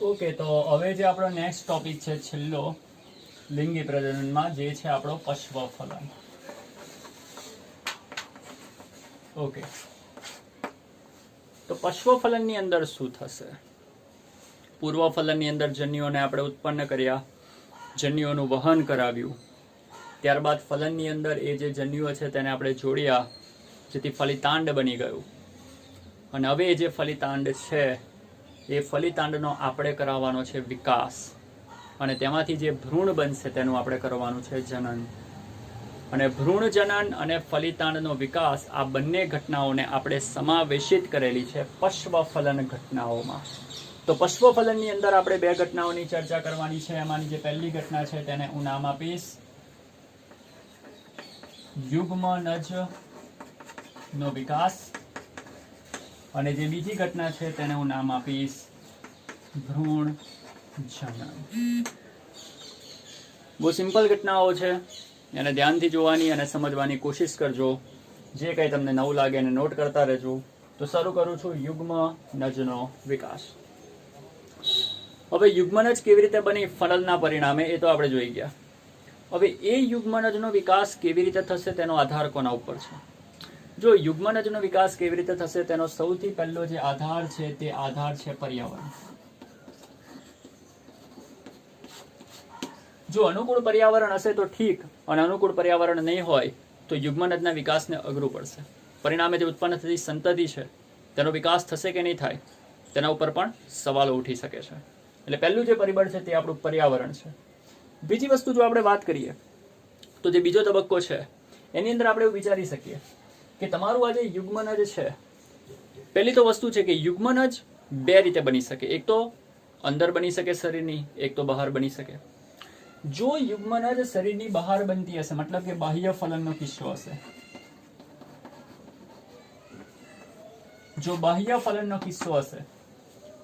Okay, તો હવે જે આપણો નેક્સ્ટ ટોપિક છે છેલ્લો લિંગી પ્રજનનમાં, જે છે આપણો પશ્વફલન. ઓકે, તો પશ્વફલનની અંદર શું થશે? પૂર્વફલનની અંદર જન્યુઓને આપણે ઉત્પન્ન કર્યા, જન્યુઓનું વહન કરાવ્યું, ત્યારબાદ ફલનની અંદર એ જે જન્યુઓ છે તેને આપણે જોડ્યા, જેથી ફલિતાંડ બની ગયું. અને હવે એ જે ફલિતાંડ છે એ ફલિતાંડનો આપણે કરાવવાનો છે વિકાસ, અને તેમાંથી જે ભ્રૂણ બનશે તેનું આપણે કરવાનું છે જનન. અને ભ્રૂણ જનન અને ફલિતાંડનો વિકાસ, આ બંને ઘટનાઓને આપણે સમાવેશિત કરેલી છે પશ્વફલન ઘટનાઓમાં. તો પશ્વફલનની અંદર આપણે બે ઘટનાઓની ચર્ચા કરવાની છે. એમાંની જે પહેલી ઘટના છે તેને હું નામ આપીશ યુગ્મનજ નો વિકાસ, અને જે બીજી ઘટના છે તેને હું નામ આપીશ ભ્રૂણ જનન. બહુ સિમ્પલ ઘટનાઓ છે, એને ધ્યાનથી જોવાની અને સમજવાની કોશિશ કરજો. જે કંઈ તમને નવું લાગે એને નોટ કરતા રહેજો. તો શરૂ કરું છું યુગ્મનજનો વિકાસ. હવે યુગ્મનજ કેવી રીતે બની ફલનના પરિણામે એ તો આપણે જોઈ ગયા. હવે એ યુગ્મનજનો વિકાસ કેવી રીતે થશે તેનો આધાર કોના ઉપર છે? જો યુગ્મનજનો વિકાસ કેવી રીતે થશે તેનો સૌથી પહેલો જે આધાર છે તે આધાર છે પર્યાવરણ. જો અનુકૂળ પર્યાવરણ હશે તો ઠીક, અને અનુકૂળ પર્યાવરણ નહીં હોય તો યુગ્મનજના વિકાસને અઘરું પડશે. પરિણામે જે ઉત્પન્ન થતી સંતતિ છે તેનો વિકાસ થશે કે નહીં થાય તેના ઉપર પણ સવાલો ઉઠી શકે છે. એટલે પહેલું જે પરિબળ છે તે આપણું પર્યાવરણ છે. બીજી વસ્તુ જો આપણે વાત કરીએ તો જે બીજો તબક્કો છે એની અંદર આપણે એવું વિચારી શકીએ કે તમારું આ જે યુગ્મનજ છે, પહેલી તો વસ્તુ છે કે યુગ્મનજ બે રીતે બની શકે. એક તો અંદર બની શકે શરીરની, એક તો બહાર બની શકે. જો યુગ્મનજ શરીરની બહાર બનતી હશે, મતલબ કે બાહ્ય ફલનનો કિસ્સો હશે, જો બાહ્ય ફલનનો કિસ્સો હશે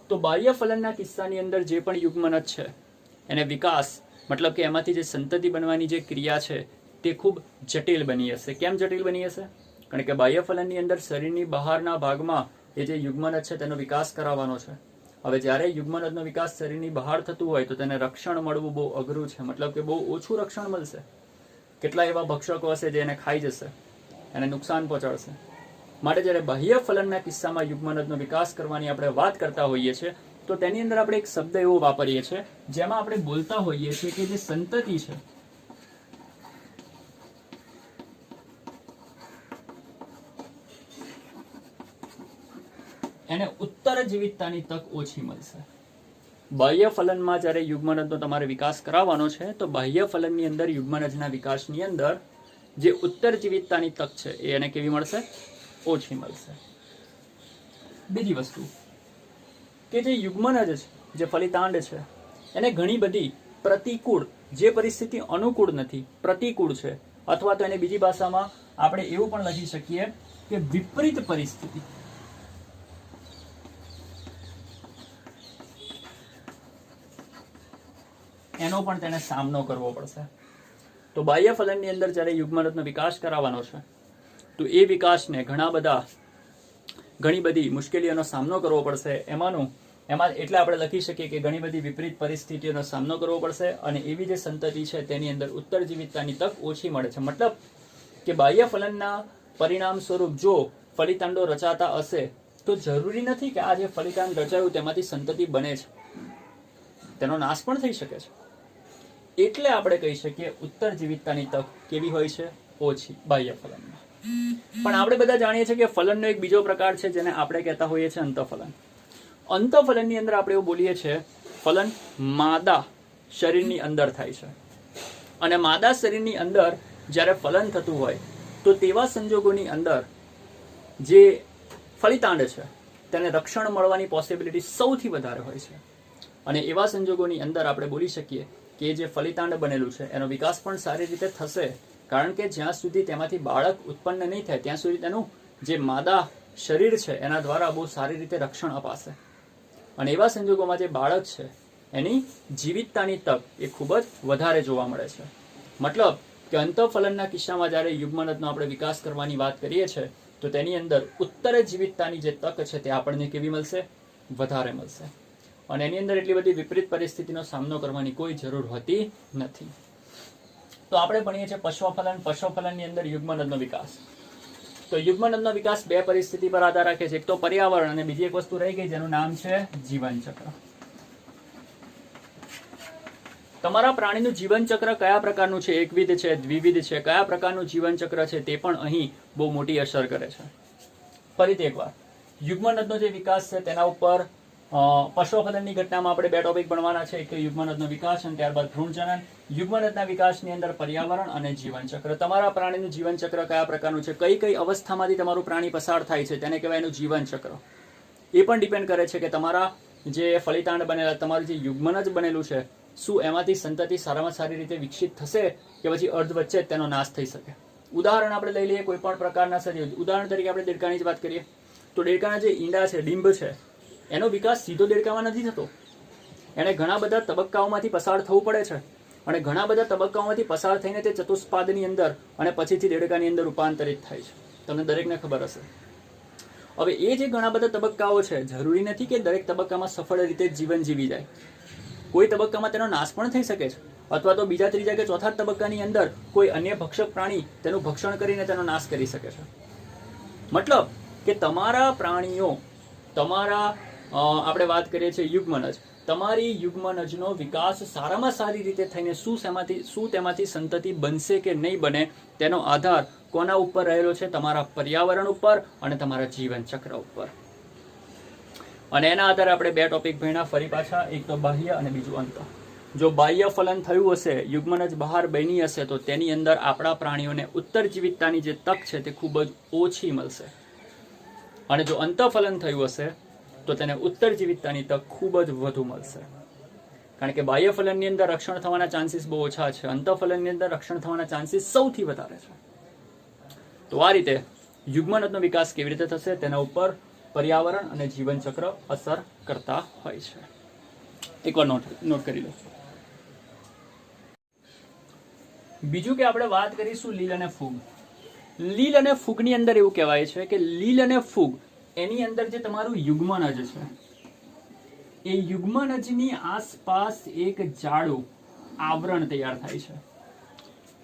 તો બાહ્ય ફલનના કિસ્સાની અંદર જે પણ યુગ્મનજ છે એને વિકાસ, મતલબ કે એમાંથી જે સંતતિ બનવાની જે ક્રિયા છે તે ખૂબ જટિલ બની હશે. કેમ જટિલ બની હશે? કારણ કે બાહ્ય ફલનની અંદર શરીરની બહારના ભાગમાં એ જે યુગ્મનજ છે તેનો વિકાસ કરાવવાનો છે. હવે જ્યારે યુગ્મનજનો વિકાસ શરીરની બહાર થતું હોય તો તેને રક્ષણ મળવું બહુ અઘરું છે, મતલબ કે બહુ ઓછું રક્ષણ મળશે. કેટલા એવા ભક્ષકો હશે જે એને ખાઈ જશે, એને નુકસાન પહોંચાડશે. માટે જ્યારે બાહ્ય ફલનના કિસ્સામાં યુગ્મનજનો વિકાસ કરવાની આપણે વાત કરતા હોઈએ છીએ તો તેની અંદર આપણે એક શબ્દ એવો વાપરીએ છીએ જેમાં આપણે બોલતા હોઈએ છીએ કે જે સંતતિ છે એને ઉત્તર જીવિતતાની તક ઓછી મળશે. બાહ્ય ફલનમાં જ્યારે યુગ્મનજનો તમારે વિકાસ કરાવવાનો છે તો બાહ્ય ફલનની અંદર યુગ્મનજના વિકાસની અંદર જે ઉત્તર જીવિતતાની તક છે એ એને કેવી મળશે? ઓછી મળશે. બીજી વસ્તુ કે જે યુગ્મનજ છે, જે ફલિતાંડ છે, એને ઘણી બધી પ્રતિકૂળ, જે પરિસ્થિતિ અનુકૂળ નથી, પ્રતિકૂળ છે, અથવા તો એને બીજી ભાષામાં આપણે એવું પણ લખી શકીએ કે વિપરીત પરિસ્થિતિ, એનો પણ તેને સામનો કરવો પડશે. તો બાહ્ય ફલનની અંદર જ્યારે યુગ્મનજનો વિકાસ કરાવવાનો છે તો એ વિકાસને ઘણી બધી મુશ્કેલીઓનો સામનો કરવો પડશે. એમાં એટલે આપણે લખી શકીએ કે ઘણી બધી વિપરીત પરિસ્થિતિઓનો સામનો કરવો પડશે, અને એવી જે સંતતિ છે તેની અંદર ઉત્તર જીવિતતાની તક ઓછી મળે છે. મતલબ કે બાહ્ય ફલનના પરિણામ સ્વરૂપ જો ફલિતાંડો રચાતા હશે તો જરૂરી નથી કે આ જે ફલિતાંડ રચાયું તેમાંથી સંતતિ બને છે, તેનો નાશ પણ થઈ શકે છે. એટલે આપણે કહી શકીએ ઉત્તર જીવિતતાની તક કેવી હોય છે? ઓછી બાહ્ય ફલનમાં. પણ આપણે બધા જાણીએ છીએ કે ફલનનો એક બીજો પ્રકાર છે જેને આપણે કહેતા હોઈએ છીએ અંતઃફલન. અંતઃફલનની અંદર આપણે એવું બોલીએ છીએ ફલન માદા શરીરની અંદર થાય છે, અને માદા શરીરની અંદર જ્યારે ફલન થતું હોય તો તેવા સંજોગોની અંદર જે ફલિતાંડ છે તેને રક્ષણ મળવાની પોસિબિલિટી સૌથી વધારે હોય છે. અને એવા સંજોગોની અંદર આપણે બોલી શકીએ કે જે ફલિતાંડ બનેલું છે એનો વિકાસ પણ સારી રીતે થશે, કારણ કે જ્યાં સુધી તેમાંથી બાળક ઉત્પન્ન નહીં થાય ત્યાં સુધી તેનું જે માદા શરીર છે એના દ્વારા બહુ સારી રીતે રક્ષણ અપાશે. અને એવા સંજોગોમાં જે બાળક છે એની જીવિતતાની તક એ ખૂબ જ વધારે જોવા મળે છે. મતલબ કે અંતઃફલનના કિસ્સામાં જ્યારે યુગ્મનજનો આપણે વિકાસ કરવાની વાત કરીએ છીએ તો તેની અંદર ઉત્તર જીવિતતાની જે તક છે તે આપણને કેવી મળશે? વધારે મળશે. અને એની અંદર એટલી બધી વિપરીત પરિસ્થિતિનો સામનો કરવાની કોઈ જરૂર હોતી નથી. તો આપણે ભણીએ છીએ પશ્વફલન. પશ્વફલનની અંદર યુગ્મનદનો વિકાસ. તો યુગ્મનદનો વિકાસ બે પરિસ્થિતિ પર આધાર રાખે છે. એક તો પર્યાવરણ અને બીજી એક વસ્તુ રહી ગઈ જેનું નામ છે જીવનચક્ર. તમારા પ્રાણીનું જીવનચક્ર કયા પ્રકારનું છે, એકવિધ છે, દ્વિવિધ છે, કયા પ્રકારનું જીવનચક્ર છે તે પણ અહીં બહુ મોટી અસર કરે છે. ફરીથી એકવાર, યુગ્મનદનો જે વિકાસ છે તેના ઉપર પશ્વફલનની ઘટનામાં આપણે બે ટોપિક ભણવાના છે. એક તો યુગ્મનદનો વિકાસ અને ત્યારબાદ ભ્રૂણજનન. યુગ્મનદના વિકાસની અંદર પર્યાવરણ અને જીવનચક્ર. તમારા પ્રાણીનું જીવનચક્ર કયા પ્રકારનું છે, કઈ કઈ અવસ્થામાંથી તમારું પ્રાણી પસાર થાય છે તેને કહેવાય એનું જીવનચક્ર. એ પણ ડિપેન્ડ કરે છે કે તમારા જે ફલિતાંડ બનેલા, તમારું જે યુગ્મનજ બનેલું છે, શું એમાંથી સંતતિ સારામાં સારી રીતે વિકસિત થશે કે પછી અર્ધ વચ્ચે જ તેનો નાશ થઈ શકે. ઉદાહરણ આપણે લઈ લઈએ કોઈ પણ પ્રકારના સજીવ. ઉદાહરણ તરીકે આપણે દેડકાની જ વાત કરીએ તો દેડકાના જે ઈંડા છે, ડીંબ છે, એનો વિકાસ સીધો દેડકામાં નથી થતો. એને ઘણા બધા તબક્કાઓમાંથી પસાર થવું પડે છે અને ઘણા બધા તબક્કાઓમાંથી પસાર થઈને તે ચતુષ્પાદની અંદર અને પછીથી દેડકાની અંદર રૂપાંતરિત થાય છે. તમને દરેકને ખબર હશે. હવે એ જે ઘણા બધા તબક્કાઓ છે, જરૂરી નથી કે દરેક તબક્કામાં સફળ રીતે જીવન જીવી જાય. કોઈ તબક્કામાં તેનો નાશ પણ થઈ શકે છે, અથવા તો બીજા, ત્રીજા કે ચોથા તબક્કાની અંદર કોઈ અન્ય ભક્ષક પ્રાણી તેનું ભક્ષણ કરીને તેનો નાશ કરી શકે છે. મતલબ કે તમારા પ્રાણીઓ, તમારા આપણે વાત કરીએ છીએ યુગ્મનજ, તમારી યુગ્મનજનો વિકાસ સારામાં સારી રીતે થઈને શું તેમાંથી સંતતિ બનશે કે નહીં બને તેનો આધાર કોના ઉપર રહેલો છે? તમારા પર્યાવરણ ઉપર અને તમારા જીવનચક્ર ઉપર. અને એના આધારે આપણે બે ટોપિક ભણ્યા ફરી પાછા. એક તો બાહ્ય અને બીજું અંત. જો બાહ્ય ફલન થયું હશે, યુગ્મનજ બહાર બની હશે, તો તેની અંદર આપણા પ્રાણીઓને ઉત્તરજીવિતતાની જે તક છે તે ખૂબ જ ઓછી મળશે. અને જો અંતઃફલન થયું હશે તો તેને ઉત્તરજીવિતતાની તક ખૂબ જ વધુ મળશે. કારણ કે બાહ્ય ફલનની અંદર રક્ષણ થવાના ચાન્સીસ બહુ ઓછા છે, અંતઃફલનની અંદર રક્ષણ થવાના ચાન્સીસ સૌથી વધારે છે. તો આ રીતે યુગ્મનજનો વિકાસ કેવી રીતે થશે તેના ઉપર પર્યાવરણ અને જીવનચક્ર અસર કરતા હોય છે. એકવાર નોટ કરી લો. બીજું કે આપણે વાત કરીશું લીલ અને ફૂગ. લીલ અને ફૂગની અંદર એવું કહેવાય છે કે લીલ અને ફૂગ એની અંદર જે તમારું યુગ્મનજ છે, એ યુગ્મનજની આસપાસ એક જાડું આવરણ તૈયાર થાય છે.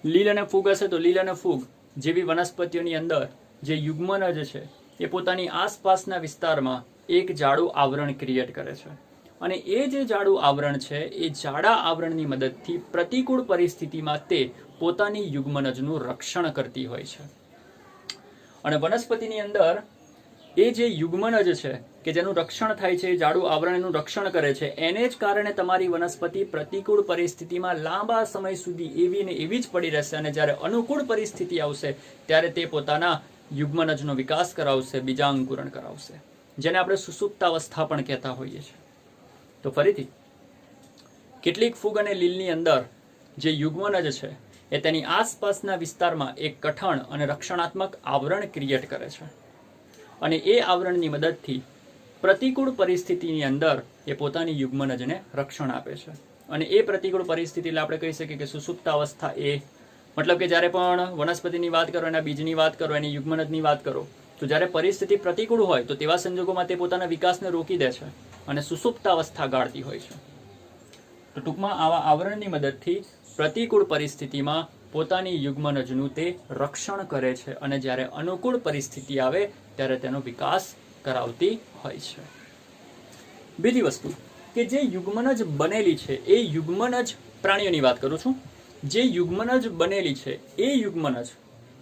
લીલ અને ફૂગ હશે તો લીલ અને ફૂગ જેવી વનસ્પતિઓની અંદર જે યુગ્મનજ છે એ પોતાની આસપાસના વિસ્તારમાં એક જાડું આવરણ ક્રિએટ કરે છે. અને એ જે જાડું આવરણ છે એ જાડા આવરણની મદદથી પ્રતિકૂળ પરિસ્થિતિમાં તે પોતાની યુગ્મનજનું રક્ષણ કરતી હોય છે. અને વનસ્પતિની અંદર એ જે યુગ્મનજ છે કે જેનું રક્ષણ થાય છે, એ જાડું આવરણ એનું રક્ષણ કરે છે, એને જ કારણે તમારી વનસ્પતિ પ્રતિકૂળ પરિસ્થિતિમાં લાંબા સમય સુધી એવી ને એવી જ પડી રહેશે. અને જ્યારે અનુકૂળ પરિસ્થિતિ આવશે ત્યારે તે પોતાના યુગ્મનજનો વિકાસ કરાવશે, બીજાંકુરણ કરાવશે, જેને આપણે સુસુપ્તાવસ્થા પણ કહેતા હોઈએ છીએ. તો ફરીથી, કેટલીક ફૂગ અને લીલની અંદર જે યુગ્મનજ છે એ તેની આસપાસના વિસ્તારમાં એક કઠણ અને રક્ષણાત્મક આવરણ ક્રિએટ કરે છે. અને એ આવરણની મદદથી પ્રતિકૂળ પરિસ્થિતિની અંદર એ પોતાની યુગ્મનજને રક્ષણ આપે છે. અને એ પ્રતિકૂળ પરિસ્થિતિ એટલે આપણે કહી શકીએ કે સુસુપ્તાવસ્થા. એ મતલબ કે જ્યારે પણ વનસ્પતિની વાત કરો, એના બીજની વાત કરો, એની યુગ્મનજની વાત કરો, તો જ્યારે પરિસ્થિતિ પ્રતિકૂળ હોય તો તેવા સંજોગોમાં તે પોતાના વિકાસને રોકી દે છે અને સુસુપ્તાવસ્થા ગાળતી હોય છે. તો ટૂંકમાં આવા આવરણની મદદથી પ્રતિકૂળ પરિસ્થિતિમાં પોતાની યુગ્મનજનું તે રક્ષણ કરે છે અને જ્યારે અનુકૂળ પરિસ્થિતિ આવે ત્યારે તેનો વિકાસ કરાવતી હોય છે. બીજી વસ્તુ કે જે યુગ્મનજ બનેલી છે, એ યુગ્મનજ પ્રાણીઓની વાત કરું છું, જે યુગ્મનજ બનેલી છે એ યુગ્મનજ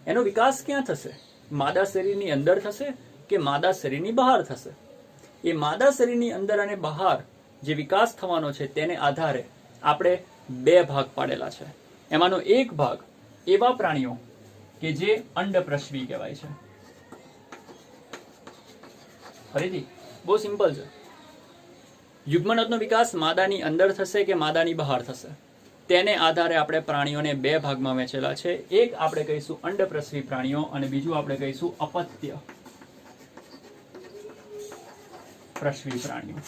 એનો વિકાસ ક્યાં થશે? માદા શરીરની અંદર થશે કે માદા શરીરની બહાર થશે? એ માદા શરીરની અંદર અને બહાર જે વિકાસ થવાનો છે તેને આધારે આપણે બે ભાગ પાડેલા છે. એમાંનો એક ભાગ એવા પ્રાણીઓ કે જે અંડપ્રસવી કહેવાય છે. ફરીથી બહુ સિમ્પલ છે. યુગ્મનજનો વિકાસ માદાની અંદર થશે કે માદાની બહાર થશે તેને આધારે આપણે પ્રાણીઓને બે ભાગમાં વહેંચેલા છે. એક આપણે કહીશું અંડપ્રસવી પ્રાણીઓ અને બીજું આપણે કહીશું અપત્ય પ્રસવી પ્રાણીઓ.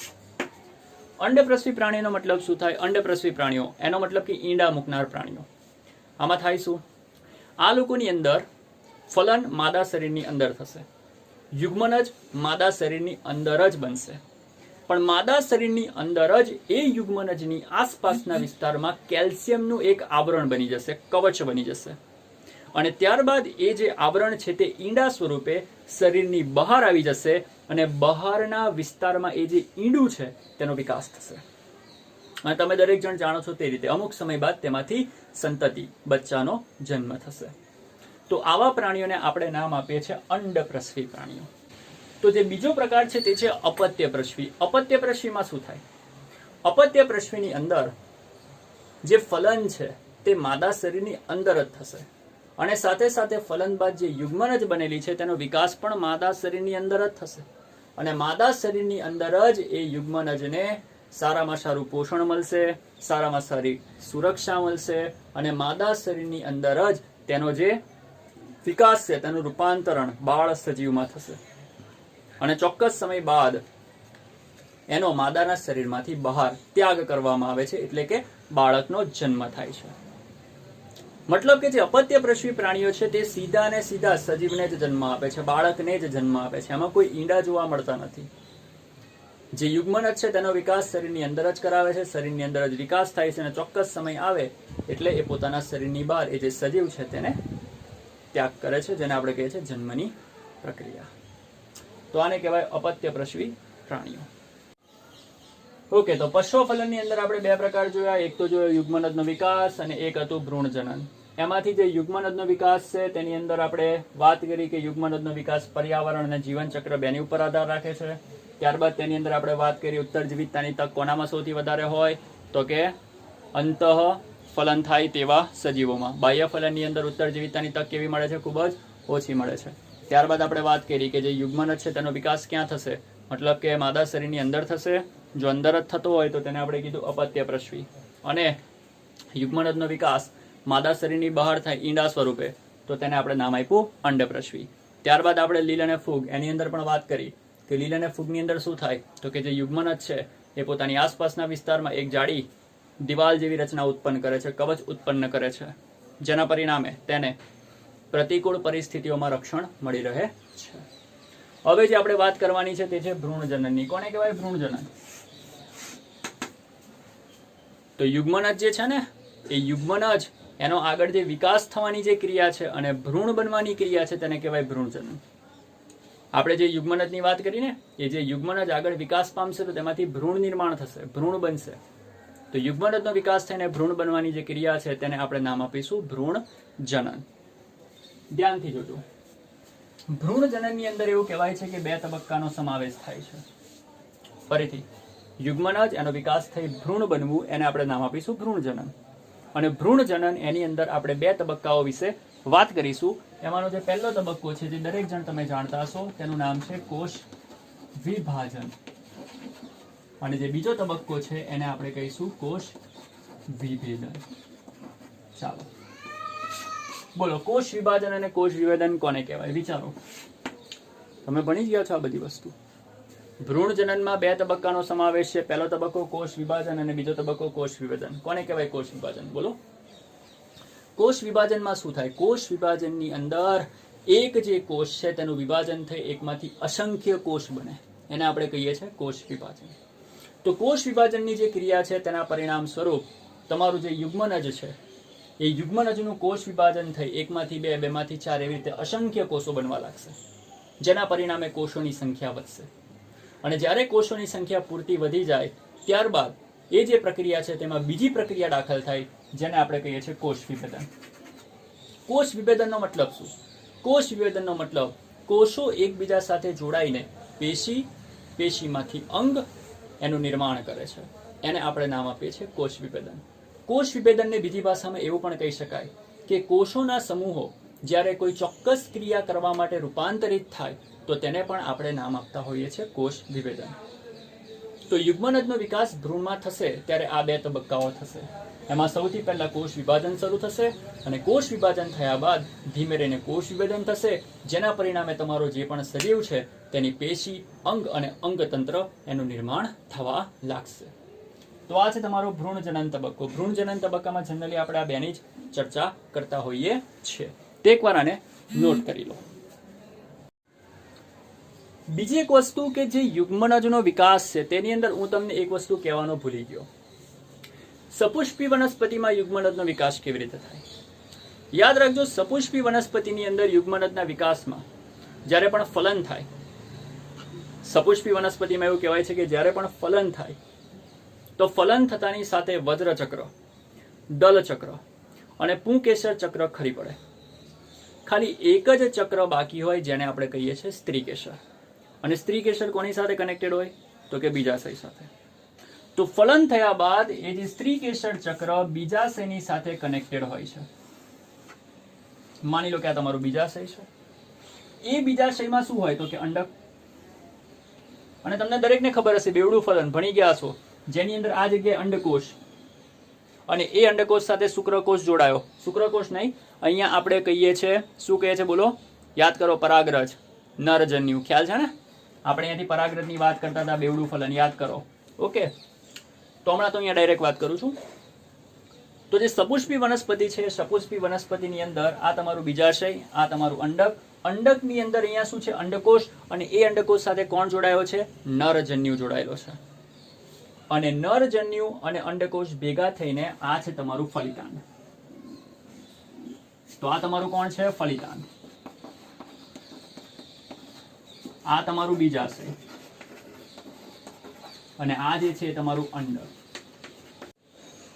અંડપ્રસવી પ્રાણીનો મતલબ શું થાય? અંડપ્રસવી પ્રાણીઓ એનો મતલબ કે ઈંડા મૂકનાર પ્રાણીઓ. આમાં થાય શું? આ લોકોની અંદર ફલન માદા શરીરની અંદર થશે, યુગ્મનજ માદા શરીરની અંદર જ બનશે. પણ માદા શરીરની અંદર જ એ યુગ્મનજની આસપાસના વિસ્તારમાં કેલ્શિયમનું એક આવરણ બની જશે, કવચ બની જશે. અને ત્યારબાદ એ જે આવરણ છે તે ઈંડા સ્વરૂપે શરીરની બહાર આવી જશે અને બહારના વિસ્તારમાં એ જે ઈંડું છે તેનો વિકાસ થશે. અને તમે દરેક જણ જાણો છો તે રીતે અમુક સમય બાદ તેમાંથી સંતતિ, બચ્ચાનો જન્મ થશે. તો આવા પ્રાણીઓને આપણે નામ આપીએ છીએ અંડપ્રસવી પ્રાણીઓ. તો જે બીજો પ્રકાર છે તે છે અપત્યપ્રસવી. અપત્યપ્રસવીમાં શું થાય? અપત્યપ્રસવીની અંદર જે ફલન છે તે માદા શરીરની અંદર જ થશે અને સાથે સાથે ફલન બાદ જે યુગ્મનજ બનેલી છે તેનો વિકાસ પણ માદા શરીરની અંદર જ થશે. અને માદા શરીરની અંદર જ એ યુગ્મનજને સારામાં સારું પોષણ મળશે, સારામાં સારી સુરક્ષા મળશે અને માદા શરીરની અંદર જ તેનો જે વિકાસ છે તેનું રૂપાંતરણ બાળ સજીવમાં થશે અને ચોક્કસ સમય બાદ એનો માદાના શરીરમાંથી બહાર ત્યાગ કરવામાં આવે છે, એટલે કે બાળકનો જન્મ થાય છે. મતલબ કે જે અપત્યપ્રસવી પ્રાણીઓ છે તે સીધા ને સીધા સજીવને જ જન્મ આપે છે, બાળકને જ જન્મ આપે છે. એમાં કોઈ ઈંડા જોવા મળતા નથી. જે યુગ્મનજ છે તેનો વિકાસ શરીરની અંદર જ કરાવે છે, શરીરની અંદર જ વિકાસ થાય છે અને ચોક્કસ સમય આવે એટલે એ પોતાના શરીરની બહાર એ જે સજીવ છે તેને ત્યાગ કરે છે, જેને આપણે કહીએ છીએ જન્મની પ્રક્રિયા. તો આને કહેવાય અપત્યપ્રસવી પ્રાણીઓ. ઓકે, તો પશ્વફલનની અંદર આપણે બે પ્રકાર જોયા. એક તો જોયો યુગ્મનજનો વિકાસ અને એક હતું ભ્રૂણજનન. એમાંથી જે યુગ્મનજનો વિકાસ છે તેની અંદર આપણે વાત કરી કે યુગ્મનજનો વિકાસ પર્યાવરણ અને જીવનચક્ર બેની ઉપર આધાર રાખે છે. ત્યારબાદ તેની અંદર આપણે વાત કરી ઉત્તરજીવિતતાની તક કોનામાં સૌથી વધારે હોય, તો કે અંતઃ ફલન થાય તેવા સજીવોમાં. બાહ્ય ફલનની અંદર ઉત્તરજીવિતતાની તક કેવી મળે છે? ખૂબ જ ઓછી મળે છે. ત્યારબાદ આપણે વાત કરી કે જે યુગ્મનજ છે તેનો વિકાસ ક્યાં થશે? મતલબ કે માદા શરીરની અંદર થશે. જો અંદર જ થતો હોય તો તેને આપણે કીધું અપત્યપ્રસવી. અને યુગ્મનજનો વિકાસ માદા શરીરની બહાર થાય ઈંડા સ્વરૂપે તો તેને આપણે નામ આપ્યું અંડપ્રસવી. ત્યારબાદ આપણે લીલ અને ફૂગ એની અંદર પણ વાત કરી કે લીલ અને ફૂગની અંદર શું થાય, તો કે જે યુગ્મનજ છે એ પોતાની આસપાસના વિસ્તારમાં એક જાડી દિવાલ જેવી રચના ઉત્પન્ન કરે છે, કવચ ઉત્પન્ન કરે છે, જેના પરિણામે તેને પ્રતિકૂળ પરિસ્થિતિઓમાં રક્ષણ મળી રહે છે. હવે જે આપણે વાત કરવાની છે તે છે ભ્રૂણજનનની. કોને કહેવાય ભ્રૂણજનન? તો યુગ્મનજ જે છે ને એ યુગ્મનજ એનો આગળ જે વિકાસ થવાની જે ક્રિયા છે અને ભ્રૂણ બનવાની ક્રિયા છે તેને કહેવાય ભ્રૂણજનન. આપણે જે યુગ્મનજની વાત કરી ને એ જે યુગ્મનજ આગળ વિકાસ પામશે તો તેમાંથી ભ્રૂણ નિર્માણ થશે, ભ્રૂણ બનશે. તો યુગ્મનજનો વિકાસ થઈને ભ્રૂણ બનવાની જે ક્રિયા છે તેને આપણે નામ આપીશું ભ્રૂણજનન. ધ્યાનથી જોજો. ભ્રૂણજનનની અંદર એવું કહેવાય છે કે બે તબક્કાનો સમાવેશ થાય છે. ફરીથી યુગ્મનજ એનો વિકાસ થઈ ભ્રૂણ બનવું એને આપણે નામ આપીશું ભ્રૂણજનન. અને ભ્રૂણજનન એની અંદર આપણે બે તબક્કાઓ વિશે વાત કરીશું. એમાંનો જે પહેલો તબક્કો છે જે દરેક જણ તમે જાણતા હશો તેનું નામ છે કોષ વિભાજન. અને જે બીજો તબક્કો છે એને આપણે કહીશું કોષ વિભેદન. ચાલો બોલો, કોષ વિભાજન અને કોષ વિભેદન કોને કહેવાય? વિચારો. તમે ભણી ગયા છો આ બધી વસ્તુ. ભ્રૂણજનનમાં બે તબક્કાનો સમાવેશ છે. પહેલો તબક્કો કોષ વિભાજન અને બીજો તબક્કો કોષ વિભેદન. કોને કહેવાય કોષ વિભાજન? બોલો. કોષ વિભાજનમાં શું થાય? કોષ વિભાજનની અંદર એક જે કોષ છે તેનું વિભાજન થઈ એકમાંથી અસંખ્ય કોષ બને, એને આપણે કહીએ છીએ કોષ વિભાજન. તો કોષ વિભાજનની જે ક્રિયા છે તેના પરિણામ સ્વરૂપ તમારું જે યુગ્મનજ છે એ યુગ્મનજનું કોષ વિભાજન થઈ એકમાંથી બે, બેમાંથી ચાર એવી રીતે અસંખ્ય કોષો બનવા લાગશે, જેના પરિણામે કોષોની સંખ્યા વધશે. અને જ્યારે કોષોની સંખ્યા પૂરતી વધી જાય ત્યારબાદ એ જે પ્રક્રિયા છે તેમાં બીજી પ્રક્રિયા દાખલ થાય જેને આપણે કહીએ છીએ કોષ વિભેદન. કોષ વિભેદનનો મતલબ શું? કોષ વિભેદનનો મતલબ કોષો એકબીજા સાથે જોડાઈને પેશીમાંથી અંગ એનું નિર્માણ કરે છે. એને આપણે નામ આપીએ છીએ કોષ વિભેદન. કોષ વિભેદનને બીજી ભાષામાં એવું પણ કહી શકાય કે કોષોના સમૂહો જ્યારે કોઈ ચોક્કસ ક્રિયા કરવા માટે રૂપાંતરિત થાય તો તેને પણ આપણે નામ આપતા હોઈએ છીએ કોષ વિભેદન. તો યુગ્મનજનો વિકાસ ભ્રૂણમાં થશે ત્યારે આ બે તબક્કાઓ થશે. એમાં સૌથી પહેલા કોષ વિભાજન શરૂ થશે અને કોષ વિભાજન થયા બાદ ધીમે રહીને કોષ વિભેદન થશે, જેના પરિણામે તમારો જે પણ સજીવ છે તેની પેશી, અંગ અને અંગતંત્ર એનું નિર્માણ થવા લાગશે. તો આ છે તમારો ભ્રૂણજનન તબક્કો. ભ્રૂણજનન તબક્કામાં જનરલી આપણે આ બેની જ ચર્ચા કરતા હોઈએ છીએ. તે એકવાર આને નોટ કરી લો. બીજી એક વસ્તુ કે જે યુગ્મનજનો વિકાસ છે તેની અંદર હું તમને એક વસ્તુ કહેવાનો ભૂલી ગયો. સપુષ્પી વનસ્પતિમાં યુગ્મનજનો વિકાસ કેવી રીતે થાય? યાદ રાખજો, સપુષ્પી વનસ્પતિની અંદર યુગ્મનજના વિકાસમાં જ્યારે પણ ફલન થાય, સપુષ્પી વનસ્પતિમાં એવું કહેવાય છે કે જ્યારે પણ ફલન થાય તો ફલન થતાની સાથે વજ્રચક્ર, દલચક્ર અને પુંકેસર ચક્ર ખરી પડે. ખાલી એક જ ચક્ર બાકી હોય જેને આપણે કહીએ છીએ સ્ત્રીકેસર. અને સ્ત્રીકેસર કોની સાથે કનેક્ટેડ હોય? તો કે બીજાશય સાથે. તો ફલન થયા બાદ એ જે સ્ત્રીકેસર ચક્ર બીજાશયની સાથે કનેક્ટેડ હોય છે. માની લો કે આ તમારું બીજાશય છે. એ બીજાશયમાં શું હોય? તો કે અંડક. અને તમને દરેકને ખબર હશે, બેવડું ફલન ભણી ગયા છો, જેની અંદર આ જગ્યાએ અંડકોષ અને એ અંડકોષ સાથે શુક્રકોષ જોડાયો. શુક્રકોષ નહીં, અહીંયા આપણે કહીએ છીએ, શું કહે છે બોલો? યાદ કરો, પરાગરજ, નરજન્યુ. ખ્યાલ છે ને? આપણે અહીંયાથી પરાગરજની વાત કરતા હતા, બેવડું ફલન યાદ કરો. ઓકે, તો હમણાં તો અહીંયા ડાયરેક્ટ વાત કરું છું. તો જે સપુષ્પી વનસ્પતિ છે, સપુષ્પી વનસ્પતિની અંદર આ તમારું બીજાશય, આ તમારું અંડક. અંડકની અંદર અહીંયા શું છે? અંડકોષ. અને એ અંડકોષ સાથે કોણ જોડાયો છે? નરજન્યુ જોડાયેલો છે. અને નરજન્યુ અને અંડકોષ ભેગા થઈને આ છે તમારું ફલિતાંડ. તો આ તમારું કોણ છે? ફલિતાંડ. આ તમારું બીજાશય અને આ જે છે તમારું અંડક.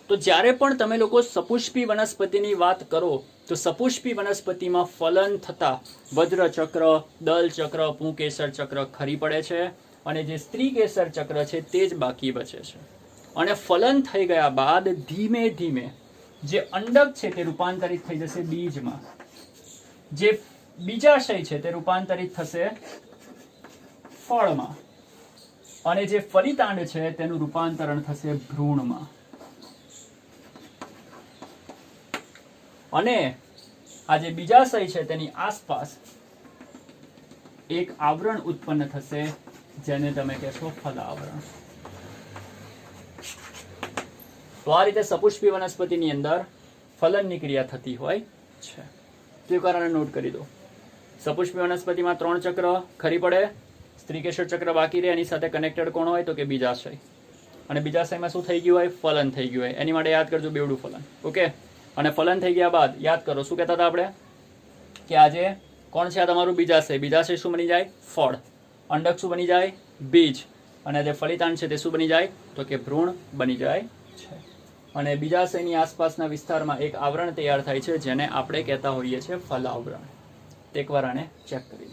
તો જ્યારે પણ તમે લોકો સપુષ્પી વનસ્પતિની વાત કરો તો સપુષ્પી વનસ્પતિમાં ફલન થતા વજ્રચક્ર, દલચક્ર, પુંકેસર ચક્ર ખરી પડે છે અને જે સ્ત્રીકેસર ચક્ર છે તે જ બાકી બચે છે. અને ફલન થઈ ગયા બાદ ધીમે ધીમે જે અંડક છે તે રૂપાંતરિત થઈ જશે બીજમાં, જે બીજાશય છે તે રૂપાંતરિત થશે ફળમાં અને જે ફલિતાંડ છે તેનું રૂપાંતરણ થશે ભ્રૂણમાં. અને આ જે બીજાશય છે તેની આસપાસ એક આવરણ ઉત્પન્ન થશે જેને તમે કહેશો ફલાવરણ. તો આ રીતે સપુષ્પી વનસ્પતિની અંદર ફલનની ક્રિયા થતી હોય છે. તો એક વાર આને નોટ કરી દો. સપુષ્પી વનસ્પતિમાં 3 ચક્ર ખરી પડે, સ્ત્રીકેસર ચક્ર બાકી રહે, એની સાથે કનેક્ટેડ કોણ હોય? તો કે બીજાશય. અને બીજાશયમાં શું થઈ ગયું હોય? ફલન થઈ ગયું હોય. એની માટે યાદ કરજો બેવડું ફલન. ઓકે, અને ફલન થઈ ગયા બાદ યાદ કરો શું કહેતા હતા આપણે? કે આજે કોણ છે? આ તમારું બીજાશય. બીજાશય શું બની જાય? ફળ. અંડક શું બની જાય? બીજ. અને જે ફલિતાંડ છે તે શું બની જાય? તો કે ભ્રૂણ બની જાય છે. અને બીજાશયની આસપાસના વિસ્તારમાં એક આવરણ તૈયાર થાય છે જેને આપણે કહેતા હોઈએ છીએ ફલાવરણ. એકવાર આને ચેક કરી દો.